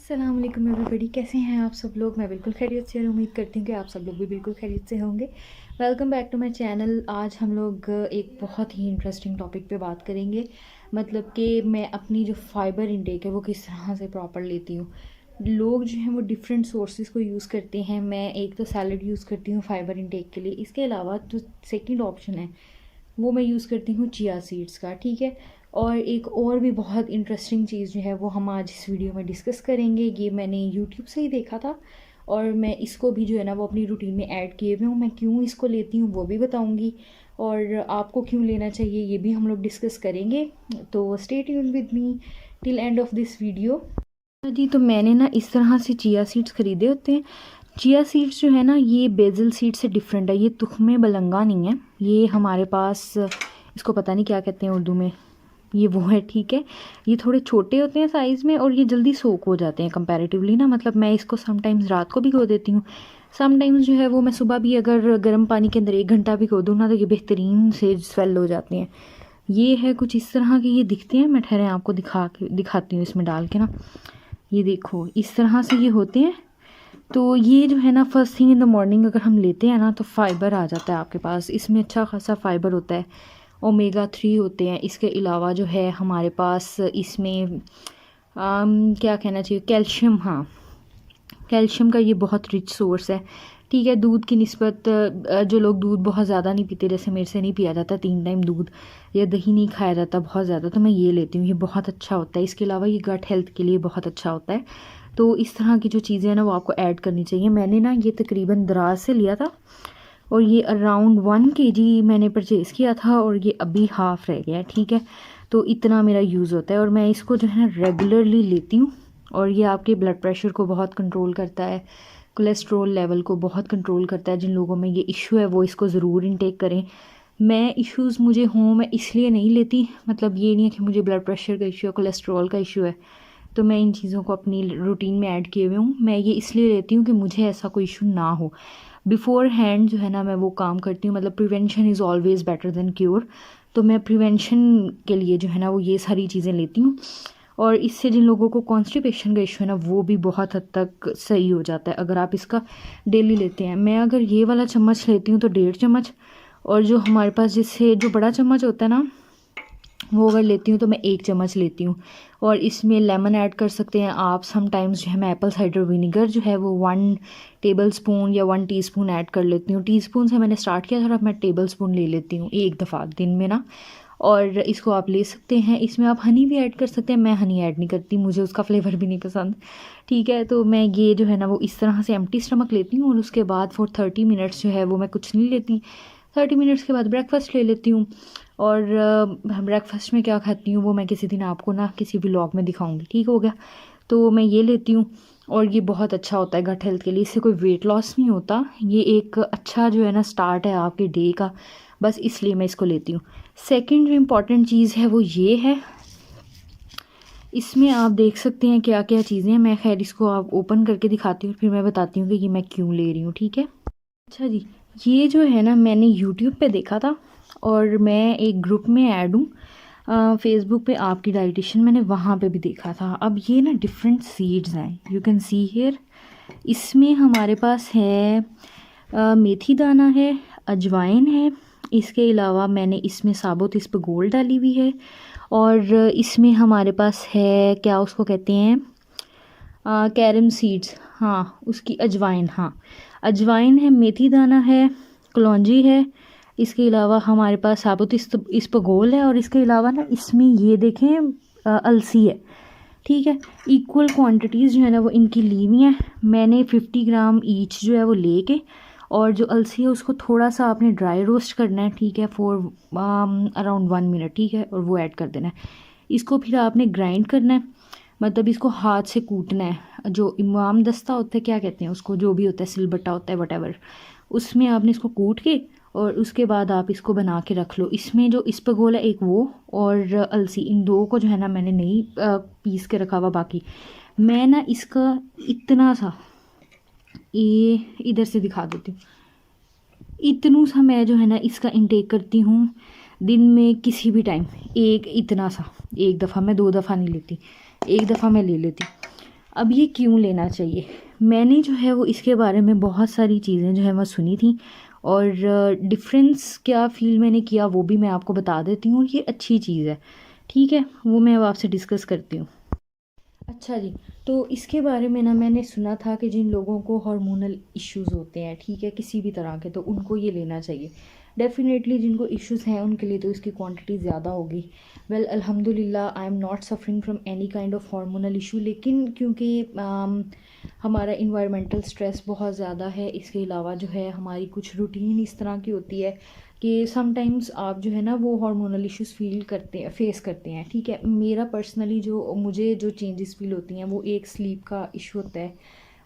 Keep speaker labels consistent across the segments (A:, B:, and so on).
A: अस्सलाम वालेकुम एवरीबॉडी, कैसे हैं आप सब लोग। मैं बिल्कुल खैरियत से उम्मीद करती हूँ कि आप सब लोग भी बिल्कुल खैरियत से होंगे। Welcome back to my channel. आज हम लोग एक बहुत ही इंटरेस्टिंग टॉपिक पे बात करेंगे, मतलब कि मैं अपनी जो फाइबर इंटेक है वो किस तरह से प्रॉपर लेती हूँ। लोग जो हैं वो डिफरेंट सोर्सेज को यूज़ करते हैं। मैं एक तो सैलड यूज़ करती हूँ फाइबर इंटेक के लिए। इसके अलावा जो सेकेंड ऑप्शन है वो मैं यूज़ करती हूँ चिया सीड्स का, ठीक है। और एक और भी बहुत इंटरेस्टिंग चीज़ जो है वो हम आज इस वीडियो में डिस्कस करेंगे। ये मैंने यूट्यूब से ही देखा था और मैं इसको भी जो है ना वो अपनी रूटीन में ऐड किए हुए हूँ। मैं क्यों इसको लेती हूँ वो भी बताऊँगी और आपको क्यों लेना चाहिए ये भी हम लोग डिस्कस करेंगे। तो stay tuned with me till end of this video. जी, तो मैंने ना इस तरह से चिया सीड्स ख़रीदे होते हैं। चिया सीड्स जो है ना ये बेजल सीड से डिफरेंट है। ये तुख्मे बलंगा नहीं है। ये हमारे पास इसको पता नहीं क्या कहते हैं उर्दू में, ये वो है, ठीक है। ये थोड़े छोटे होते हैं साइज़ में और ये जल्दी सोक हो जाते हैं कंपैरेटिवली ना। मतलब मैं इसको समटाइम्स रात को भिगो देती हूँ, समटाइम्स जो है वो मैं सुबह भी अगर गर्म पानी के अंदर 1 घंटा भिगो दूँ ना तो ये बेहतरीन से स्वेल हो जाते हैं। ये है कुछ इस तरह के ये दिखते हैं। मैं ठहरे आपको दिखाती हूँ इसमें डाल के ना। ये देखो इस तरह से ये होते हैं। तो ये जो है ना first thing in the morning अगर हम लेते हैं ना तो फ़ाइबर आ जाता है आपके पास। इसमें अच्छा खासा फ़ाइबर होता है, ओमेगा 3 होते हैं। इसके अलावा जो है हमारे पास इसमें क्या कहना चाहिए, कैल्शियम। हाँ, कैल्शियम का ये बहुत रिच सोर्स है, ठीक है। दूध की निस्बत जो लोग दूध बहुत ज़्यादा नहीं पीते, जैसे मेरे से नहीं पिया जाता 3 टाइम दूध या दही नहीं खाया जाता बहुत ज़्यादा, तो मैं ये लेती हूँ। ये बहुत अच्छा होता है। इसके अलावा ये गट हेल्थ के लिए बहुत अच्छा होता है। तो इस तरह की जो चीज़ें हैं ना वो आपको ऐड करनी चाहिए। मैंने ना ये तकरीबन दराज से लिया था और ये अराउंड 1 kg मैंने परचेज़ किया था और ये अभी हाफ़ रह गया है, ठीक है। तो इतना मेरा यूज़ होता है और मैं इसको जो है ना रेगुलरली लेती हूँ। और ये आपके ब्लड प्रेशर को बहुत कंट्रोल करता है, कोलेस्ट्रॉल लेवल को बहुत कंट्रोल करता है। जिन लोगों में ये इशू है वो इसको ज़रूर इनटेक करें। मैं इश्यूज़ मुझे हों मैं इसलिए नहीं लेती, मतलब ये नहीं है कि मुझे ब्लड प्रेशर का इशू है, कोलेस्ट्रॉल का इशू है तो मैं इन चीज़ों को अपनी रूटीन में ऐड किए हुए हूँ। मैं ये इसलिए लेती हूँ कि मुझे ऐसा कोई इशू ना हो। बिफोर हैंड जो है ना मैं वो काम करती हूँ, मतलब prevention is always better than cure. तो मैं प्रिवेंशन के लिए जो है ना वो ये सारी चीज़ें लेती हूँ। और इससे जिन लोगों को कॉन्स्टिपेशन का इशू है ना वो भी बहुत हद तक सही हो जाता है अगर आप इसका डेली लेते हैं। मैं अगर ये वाला चम्मच लेती हूँ तो 1.5 चम्मच, और जो हमारे पास जिससे जो बड़ा चम्मच होता है ना वो अगर लेती हूँ तो मैं 1 चम्मच लेती हूँ। और इसमें लेमन ऐड कर सकते हैं आप। समटाइम्स जो है मैं एप्पल साइडर विनीगर जो है वो 1 टेबलस्पून या 1 टीस्पून ऐड कर लेती हूँ। टीस्पून से मैंने स्टार्ट किया था और अब मैं टेबलस्पून ले लेती हूँ एक दफ़ा दिन में ना। और इसको आप ले सकते हैं। इसमें आप हनी भी ऐड कर सकते हैं। मैं हनी ऐड नहीं करती, मुझे उसका फ्लेवर भी नहीं पसंद, ठीक है। तो मैं ये जो है ना वो इस तरह से एम्प्टी स्टमक लेती हूँ और उसके बाद फॉर 30 मिनट्स जो है वो मैं कुछ नहीं लेती। 30 मिनट्स के बाद ब्रेकफास्ट ले लेती हूँ। और ब्रेकफास्ट में क्या खाती हूँ वो मैं किसी दिन आपको ना किसी व्लॉग में दिखाऊंगी, ठीक हो गया। तो मैं ये लेती हूँ और ये बहुत अच्छा होता है गट हेल्थ के लिए। इससे कोई वेट लॉस नहीं होता, ये एक अच्छा जो है ना स्टार्ट है आपके डे का, बस इसलिए मैं इसको लेती हूँ। सेकंड जो इम्पॉर्टेंट चीज़ है वो ये है, इसमें आप देख सकते हैं क्या क्या चीज़ें हैं। मैं खैर इसको आप ओपन करके दिखाती हूँ फिर मैं बताती हूँ कि ये मैं क्यों ले रही हूँ, ठीक है। अच्छा जी, ये जो है ना मैंने यूट्यूब पे देखा था और मैं एक ग्रुप में ऐड हूँ फेसबुक पे, आपकी डाइटिशियन, मैंने वहाँ पे भी देखा था। अब ये ना डिफरेंट सीड्स हैं, यू कैन सी हियर। इसमें हमारे पास है मेथी दाना है, अजवाइन है। इसके अलावा मैंने इसमें साबुत इसबगोल डाली हुई है। और इसमें हमारे पास है क्या उसको कहते हैं, कैरम सीड्स, हाँ उसकी अजवाइन, हाँ अजवाइन है, मेथी दाना है, कलौंजी है। इसके अलावा हमारे पास साबुत इसबगोल है और इसके अलावा ना इसमें ये देखें अलसी है, ठीक है। इक्वल क्वांटिटीज़ जो है ना वो इनकी ली हुई हैं। मैंने 50 ग्राम ईच जो है वो लेके, और जो अलसी है उसको थोड़ा सा आपने ड्राई रोस्ट करना है, ठीक है, फॉर अराउंड 1 मिनट, ठीक है, और वो ऐड कर देना है। इसको फिर आपने ग्राइंड करना है, मतलब इसको हाथ से कूटना है। जो इमाम दस्ता होता है, क्या कहते हैं उसको, जो भी होता है, सिलबट्टा होता है, वटेवर, उसमें आपने इसको कूट के और उसके बाद आप इसको बना के रख लो। इसमें जो इसबगोल है एक वो और अलसी, इन दो को जो है ना मैंने नहीं पीस के रखा हुआ। बाकी मैं ना इसका इतना सा, ये इधर से दिखा देती हूँ, इतनू सा मैं जो है ना इसका इंटेक करती हूँ दिन में किसी भी टाइम। एक इतना सा, एक दफ़ा, मैं 2 दफ़ा नहीं लेती, एक दफ़ा मैं ले लेती। अब ये क्यों लेना चाहिए, मैंने जो है वो इसके बारे में बहुत सारी चीज़ें जो है वो सुनी थी, और डिफरेंस क्या फ़ील मैंने किया वो भी मैं आपको बता देती हूँ, और ये अच्छी चीज़ है, ठीक है, वो मैं अब आपसे डिस्कस करती हूँ। अच्छा जी, तो इसके बारे में ना मैंने सुना था कि जिन लोगों को हार्मोनल इश्यूज़ होते हैं, ठीक है, किसी भी तरह के, तो उनको ये लेना चाहिए। डेफ़िनेटली जिनको इश्यूज़ हैं उनके लिए तो इसकी क्वांटिटी ज़्यादा होगी। वेल अल्हम्दुलिल्लाह I am not suffering from any kind of hormonal issue, लेकिन क्योंकि हमारा इन्वायरमेंटल स्ट्रेस बहुत ज़्यादा है, इसके अलावा जो है हमारी कुछ रूटीन इस तरह की होती है कि समटाइम्स आप जो है ना वो हार्मोनल इश्यूज़ फ़ील करते हैं, फेस करते हैं, ठीक है। मेरा पर्सनली जो मुझे जो चेंजेस फ़ील होती हैं वो एक स्लीप का इशू होता है,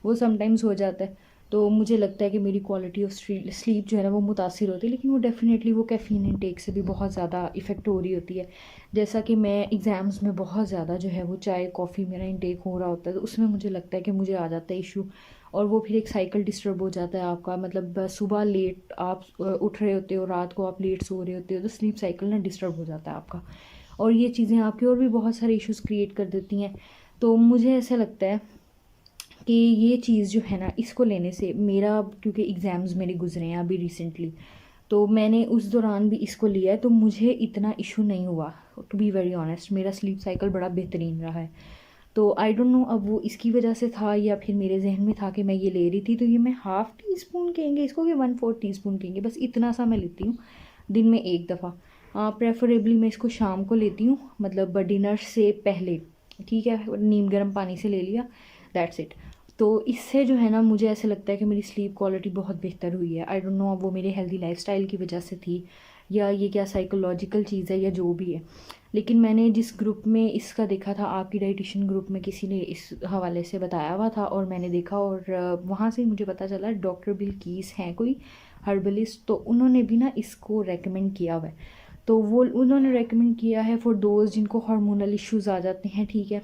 A: वो समटाइम्स हो जाता है, तो मुझे लगता है कि मेरी क्वालिटी ऑफ स्लीप जो है ना वो मुतासिर होती है, लेकिन वो डेफ़िनेटली वो कैफ़ीन इनटेक से भी बहुत ज़्यादा इफ़ेक्ट हो रही होती है। जैसा कि मैं एग्ज़ाम्स में बहुत ज़्यादा जो है वो चाय कॉफ़ी मेरा इनटेक हो रहा होता है, तो उसमें मुझे लगता है कि मुझे आ जाता है इशू, और वो फिर एक साइकिल डिस्टर्ब हो जाता है आपका, मतलब सुबह लेट आप उठ रहे होते हो, रात को आप लेट सो रहे होते हो, तो स्लीप साइकिल ना डिस्टर्ब हो जाता है आपका, और ये चीज़ें आपके और भी बहुत सारे इश्यूज़ क्रिएट कर देती हैं। तो मुझे ऐसा लगता है कि ये चीज़ जो है ना इसको लेने से मेरा, क्योंकि एग्ज़ाम्स मेरे गुजरे हैं अभी रिसेंटली, तो मैंने उस दौरान भी इसको लिया है, तो मुझे इतना इशू नहीं हुआ, टू बी वेरी ऑनेस्ट, मेरा स्लीप साइकिल बड़ा बेहतरीन रहा है। तो आई डोंट नो अब वो इसकी वजह से था या फिर मेरे जहन में था कि मैं ये ले रही थी, तो ये मैं हाफ़ टी स्पून कहेंगे इसको कि 1/4 टी स्पून कहेंगे, बस इतना सा मैं लेती हूँ दिन में एक दफ़ा। प्रेफरेबली मैं इसको शाम को लेती हूँ, मतलब डिनर से पहले, ठीक है, नीम गर्म पानी से ले लिया, दैट्स इट। तो इससे जो है ना मुझे ऐसा लगता है कि मेरी स्लीप क्वालिटी बहुत बेहतर हुई है। आई डोंट नो अब वो मेरे हेल्दी लाइफस्टाइल की वजह से थी या ये क्या साइकोलॉजिकल चीज़ है या जो भी है, लेकिन मैंने जिस ग्रुप में इसका देखा था, आपकी डाइटिशियन ग्रुप में किसी ने इस हवाले से बताया हुआ था और मैंने देखा, और वहाँ से मुझे पता चला डॉक्टर बिल्किस हैं कोई हर्बलिस्ट, तो उन्होंने भी ना इसको रेकमेंड किया हुआ है। तो वो उन्होंने रेकमेंड किया है फॉर दोज जिनको हार्मोनल इश्यूज़ आ जाते हैं, ठीक है,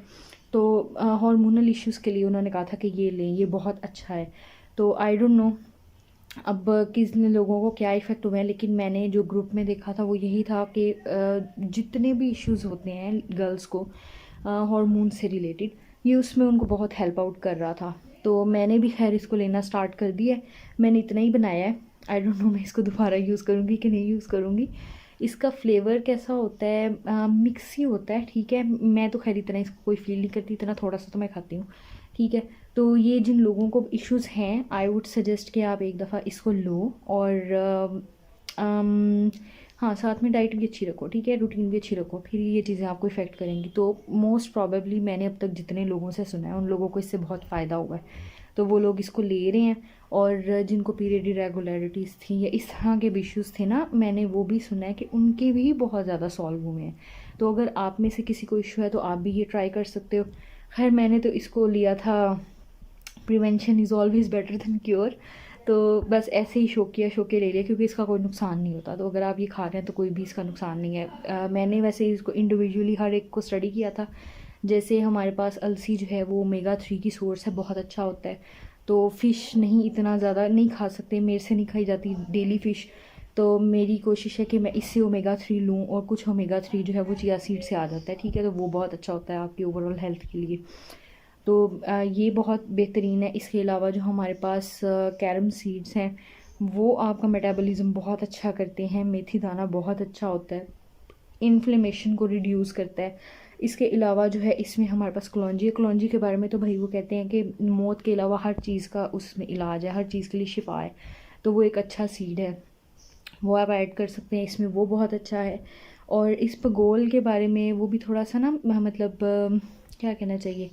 A: तो हार्मोनल इश्यूज़ के लिए उन्होंने कहा था कि ये लें, ये बहुत अच्छा है। तो आई डोंट नो अब कितने लोगों को क्या इफ़ेक्ट हुए हैं, लेकिन मैंने जो ग्रुप में देखा था वो यही था कि जितने भी इश्यूज़ होते हैं गर्ल्स को हार्मोन से रिलेटेड, ये उसमें उनको बहुत हेल्प आउट कर रहा था। तो मैंने भी खैर इसको लेना स्टार्ट कर दिया है, मैंने इतना ही बनाया है। आई डोंट नो मैं इसको दोबारा यूज़ करूँगी कि नहीं यूज़ करूँगी। इसका फ्लेवर कैसा होता है, मिक्स ही होता है, ठीक है, मैं तो खैर इतना इसको कोई फ़ील नहीं करती, इतना थोड़ा सा तो मैं खाती हूँ, ठीक है। तो ये जिन लोगों को इश्यूज़ हैं आई वुड सजेस्ट कि आप एक दफ़ा इसको लो, और हाँ, साथ में डाइट भी अच्छी रखो, ठीक है, रूटीन भी अच्छी रखो, फिर ये चीज़ें आपको इफ़ेक्ट करेंगी। तो मोस्ट प्रॉबेबली मैंने अब तक जितने लोगों से सुना है उन लोगों को इससे बहुत फ़ायदा हुआ है, तो वो लोग इसको ले रहे हैं। और जिनको पीरियड इरेगुलरिटीज़ थी या इस तरह के भी इश्यूज़ थे ना, मैंने वो भी सुना है कि उनके भी बहुत ज़्यादा सॉल्व हुए हैं। तो अगर आप में से किसी को इशू है तो आप भी ये ट्राई कर सकते हो। खैर मैंने तो इसको लिया था, prevention is always better than cure, तो बस ऐसे ही शौकिया ले लिया, क्योंकि इसका कोई नुकसान नहीं होता, तो अगर आप ये खा रहे हैं तो कोई भी इसका नुकसान नहीं है। मैंने वैसे इसको इंडिविजुअली हर एक को स्टडी किया था। जैसे हमारे पास अलसी जो है वो ओमेगा 3 की सोर्स है, बहुत अच्छा होता है, तो फ़िश नहीं इतना ज़्यादा नहीं खा सकते, मेरे से नहीं खाई जाती डेली फ़िश, तो मेरी कोशिश है कि मैं इससे ओमेगा 3 लूँ, और कुछ ओमेगा 3 जो है वो चिया सीड से आ जाता है, ठीक है, तो वो बहुत अच्छा होता है आपकी ओवरऑल हेल्थ के लिए। तो ये बहुत बेहतरीन है। इसके अलावा जो हमारे पास कैरम सीड्स हैं वो आपका मेटाबॉलिज्म बहुत अच्छा करते हैं। मेथी दाना बहुत अच्छा होता है, इन्फ्लेमेशन को रिड्यूस करता है। इसके अलावा जो है इसमें हमारे पास कलौंजी है। कलौंजी के बारे में तो भाई वो कहते हैं कि मौत के अलावा हर चीज़ का उसमें इलाज है, हर चीज़ के लिए शिफा है, तो वो एक अच्छा सीड है, वो आप ऐड कर सकते हैं इसमें, वो बहुत अच्छा है। और इस पगोल के बारे में वो भी थोड़ा सा ना, मतलब क्या कहना चाहिए,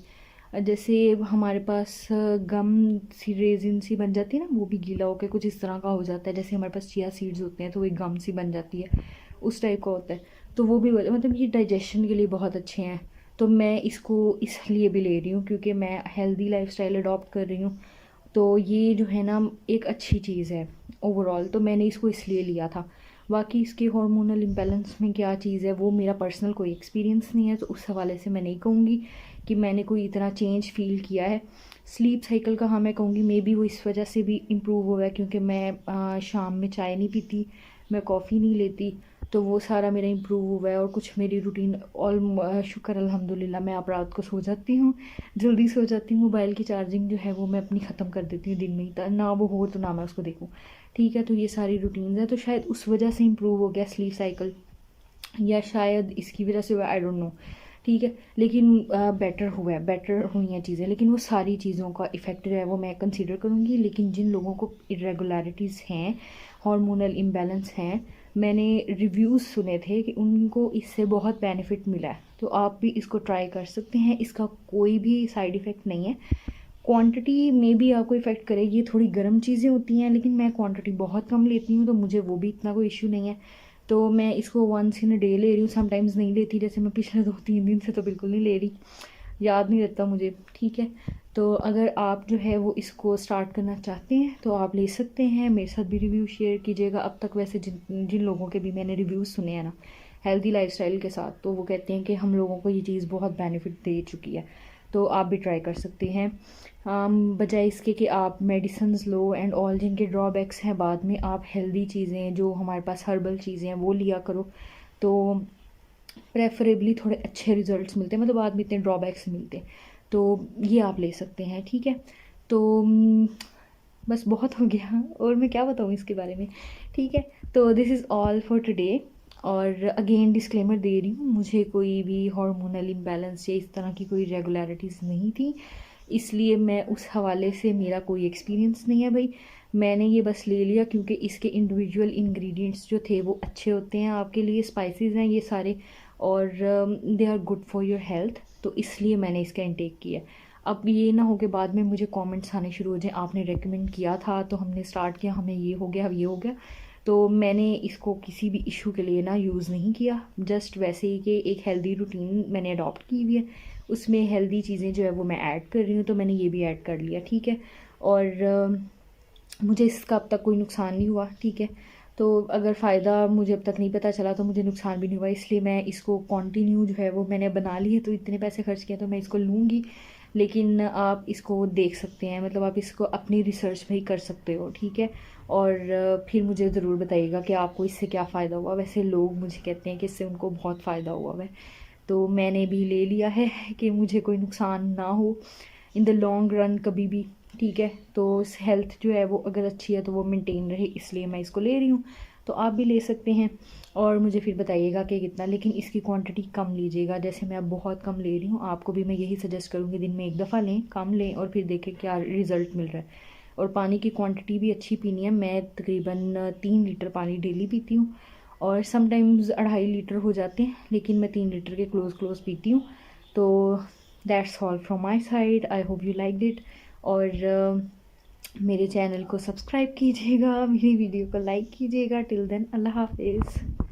A: जैसे हमारे पास गम सी रेजिन सी बन जाती है ना, वो भी गीला होकर कुछ इस तरह का हो जाता है, जैसे हमारे पास चिया सीड्स होते हैं तो वो एक गम सी बन जाती है, उस टाइप का होता है, तो वो भी मतलब ये डाइजेशन के लिए बहुत अच्छे हैं। तो मैं इसको इसलिए भी ले रही हूँ क्योंकि मैं हेल्दी लाइफस्टाइल अडॉप्ट कर रही हूँ, तो ये जो है ना एक अच्छी चीज़ है ओवरऑल, तो मैंने इसको इसलिए लिया था। बाकी इसके हार्मोनल इम्बैलेंस में क्या चीज़ है वो मेरा पर्सनल कोई एक्सपीरियंस नहीं है, तो उस हवाले से मैं नहीं कहूँगी कि मैंने कोई इतना चेंज फ़ील किया है। स्लीप साइकिल का हाँ मैं कहूँगी मे बी वो इस वजह से भी इम्प्रूव हुआ है क्योंकि मैं शाम में चाय नहीं पीती, मैं कॉफ़ी नहीं लेती, तो वो सारा मेरा इम्प्रूव हुआ है। और कुछ मेरी रूटीन ऑल शुक्र अल्हम्दुलिल्लाह, मैं अब रात को सो जाती हूँ, जल्दी सो जाती हूँ। मोबाइल की चार्जिंग जो है वो मैं अपनी ख़त्म कर देती हूँ दिन में ही, ना वो हो तो ना मैं उसको देखूँ। ठीक है, तो ये सारी रूटीन्स है, तो शायद उस वजह से इम्प्रूव हो गया स्लीप साइकिल, या शायद इसकी वजह से हुआ, आई डोंट नो। ठीक है, लेकिन बेटर हुआ है, बेटर हुई हैं चीज़ें। लेकिन वो सारी चीज़ों का इफ़ेक्ट जो है वो मैं कंसीडर करूँगी। लेकिन जिन लोगों को इरेगुलरिटीज़ हैं, हार्मोनल इम्बैलेंस हैं, मैंने रिव्यूज़ सुने थे कि उनको इससे बहुत बेनिफिट मिला है। तो आप भी इसको ट्राई कर सकते हैं, इसका कोई भी साइड इफ़ेक्ट नहीं है। क्वांटिटी में भी आपको इफ़ेक्ट करेगी, थोड़ी गर्म चीज़ें होती हैं, लेकिन मैं क्वांटिटी बहुत कम लेती हूँ, तो मुझे वो भी इतना कोई इशू नहीं है। तो मैं इसको वंस इन अ डे ले रही हूँ, समटाइम्स नहीं लेती, जैसे मैं पिछले 2-3 दिन से तो बिल्कुल नहीं ले रही, याद नहीं रहता मुझे। ठीक है, तो अगर आप जो है वो इसको स्टार्ट करना चाहते हैं तो आप ले सकते हैं, मेरे साथ भी रिव्यू शेयर कीजिएगा। अब तक वैसे जिन जिन लोगों के भी मैंने रिव्यूज़ सुने हैं ना हेल्दी लाइफस्टाइल के साथ, तो वो कहते हैं कि हम लोगों को ये चीज़ बहुत बेनिफिट दे चुकी है। तो आप भी ट्राई कर सकते हैं, बजाय इसके कि आप मेडिसिन्स लो एंड ऑल, जिनके ड्रॉबैक्स हैं। बाद में आप हेल्दी चीज़ें जो हमारे पास हर्बल चीज़ें हैं वो लिया करो, तो प्रेफरेबली थोड़े अच्छे रिजल्ट्स मिलते हैं, मतलब बाद में इतने ड्रॉबैक्स मिलते हैं। तो ये आप ले सकते हैं। ठीक है, तो बस बहुत हो गया, और मैं क्या बताऊँ इसके बारे में। ठीक है, तो this is all for today. और अगेन डिस्क्लेमर दे रही हूँ, मुझे कोई भी हार्मोनल इम्बैलेंस या इस तरह की कोई रेगुलरिटीज़ नहीं थी, इसलिए मैं उस हवाले से मेरा कोई एक्सपीरियंस नहीं है भाई। मैंने ये बस ले लिया क्योंकि इसके इंडिविजुअल इंग्रेडिएंट्स जो थे वो अच्छे होते हैं आपके लिए, स्पाइसेस हैं ये सारे, और they are good for your health, तो इसलिए मैंने इसका इंटेक किया। अब ये ना हो कि बाद में मुझे कमेंट्स आने शुरू हो जाए, आपने रेकमेंड किया था तो हमने स्टार्ट किया, हमें ये हो गया, अब ये हो गया। तो मैंने इसको किसी भी इशू के लिए ना यूज़ नहीं किया, जस्ट वैसे ही कि एक हेल्दी रूटीन मैंने अडॉप्ट की हुई है, उसमें हेल्दी चीज़ें जो है वो मैं ऐड कर रही हूँ, तो मैंने ये भी ऐड कर लिया। ठीक है, और मुझे इसका अब तक कोई नुकसान नहीं हुआ। ठीक है, तो अगर फ़ायदा मुझे अब तक नहीं पता चला तो मुझे नुकसान भी नहीं हुआ, इसलिए मैं इसको कंटिन्यू जो है वो मैंने बना ली है, तो इतने पैसे खर्च किए तो मैं इसको लूँगी। लेकिन आप इसको देख सकते हैं, मतलब आप इसको अपनी रिसर्च भी कर सकते हो। ठीक है, और फिर मुझे ज़रूर बताइएगा कि आपको इससे क्या फ़ायदा हुआ। वैसे लोग मुझे कहते हैं कि इससे उनको बहुत फ़ायदा हुआ है, तो मैंने भी ले लिया है कि मुझे कोई नुकसान ना हो इन द लॉन्ग रन कभी भी। ठीक है, तो हेल्थ जो है वो अगर अच्छी है तो वो मेंटेन रहे, इसलिए मैं इसको ले रही हूँ। तो आप भी ले सकते हैं, और मुझे फिर बताइएगा कि कितना, लेकिन इसकी क्वांटिटी कम लीजिएगा। जैसे मैं अब बहुत कम ले रही हूँ, आपको भी मैं यही सजेस्ट करूँगी, दिन में एक दफ़ा लें, कम लें, और फिर देखें क्या रिज़ल्ट मिल रहा है। और पानी की क्वांटिटी भी अच्छी पीनी है, मैं तकरीबन 3 लीटर पानी डेली पीती हूँ, और समटाइम्स 2.5 लीटर हो जाते हैं, लेकिन मैं 3 लीटर के क्लोज पीती हूँ। तो that's all from my side, I hope you like it. और मेरे चैनल को सब्सक्राइब कीजिएगा, मेरी वीडियो को लाइक कीजिएगा। टिल देन, अल्लाह हाफिज़।